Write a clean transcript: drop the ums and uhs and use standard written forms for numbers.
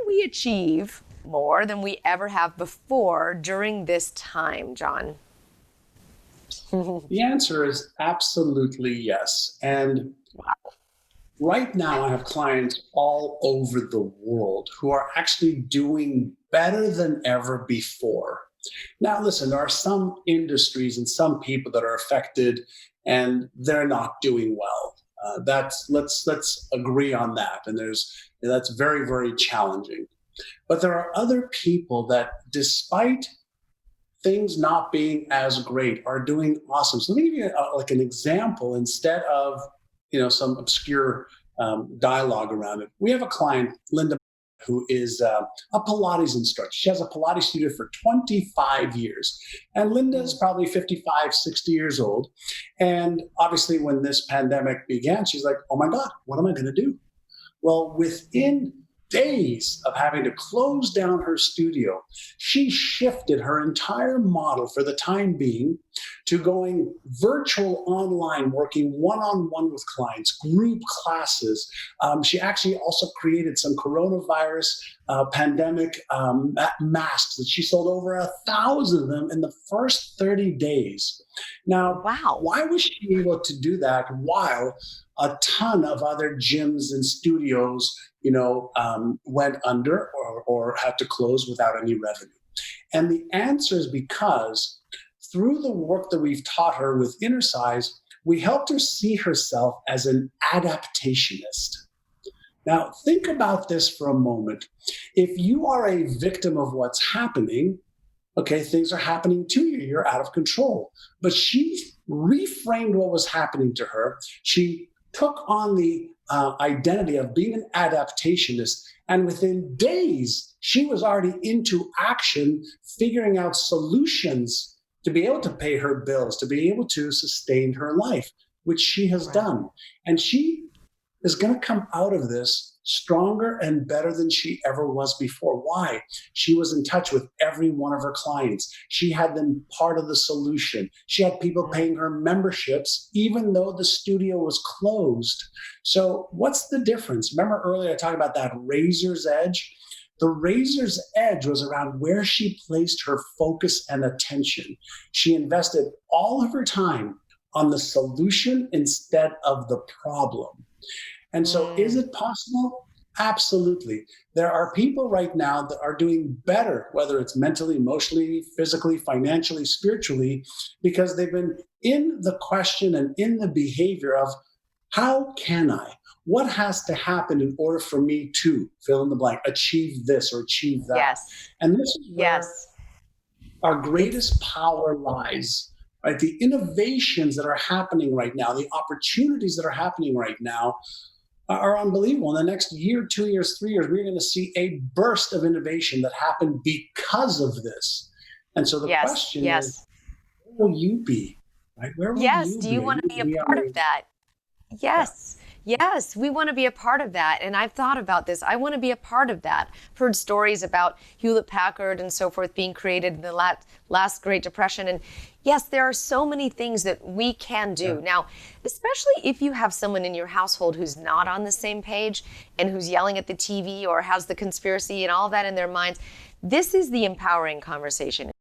we achieve more than we ever have before during this time, John? The answer is absolutely yes. And right now, I have clients all over the world who are actually doing better than ever before. Now, listen, there are some industries and some people that are affected and they're not doing well. Let's agree on that. And that's very, very challenging. But there are other people that, despite things not being as great, are doing awesome. So let me give you like an example instead of some obscure dialogue around it. We have a client, Linda, who is a Pilates instructor. She has a Pilates studio for 25 years. And Linda is probably 55, 60 years old. And obviously, when this pandemic began, she's like, oh my God, what am I going to do? Well, within days of having to close down her studio, she shifted her entire model for the time being to going virtual online, working one-on-one with clients, group classes. She actually also created some coronavirus pandemic masks that she sold over 1,000 of them in the first 30 days. Now, wow, why was she able to do that while a ton of other gyms and studios went under or had to close without any revenue? And the answer is because through the work that we've taught her with Inner Size, we helped her see herself as an adaptationist. Now, think about this for a moment. If you are a victim of what's happening, okay, things are happening to you, you're out of control. But she reframed what was happening to her. She took on the identity of being an adaptationist. And within days, she was already into action, figuring out solutions to be able to pay her bills, to be able to sustain her life, which she has done. And she is going to come out of this stronger and better than she ever was before. Why? She was in touch with every one of her clients. She had them part of the solution. She had people paying her memberships, even though the studio was closed. So what's the difference? Remember earlier I talked about that razor's edge? The razor's edge was around where she placed her focus and attention. She invested all of her time on the solution instead of the problem. And so is it possible? Absolutely. There are people right now that are doing better, whether it's mentally, emotionally, physically, financially, spiritually, because they've been in the question and in the behavior of how can I? What has to happen in order for me to fill in the blank, achieve this or achieve that? Yes. And this is where our greatest power lies. Right? The innovations that are happening right now, the opportunities that are happening right now are unbelievable. In the next year, 2 years, 3 years, we're going to see a burst of innovation that happened because of this. And so the question is, where will you be? Right? Where will you be? Do you want to be a part of that? Yes. Yes, we want to be a part of that. And I've thought about this. I want to be a part of that. I've heard stories about Hewlett-Packard and so forth being created in the last Great Depression. And yes, there are so many things that we can do. Now, especially if you have someone in your household who's not on the same page and who's yelling at the TV or has the conspiracy and all of that in their minds, this is the empowering conversation.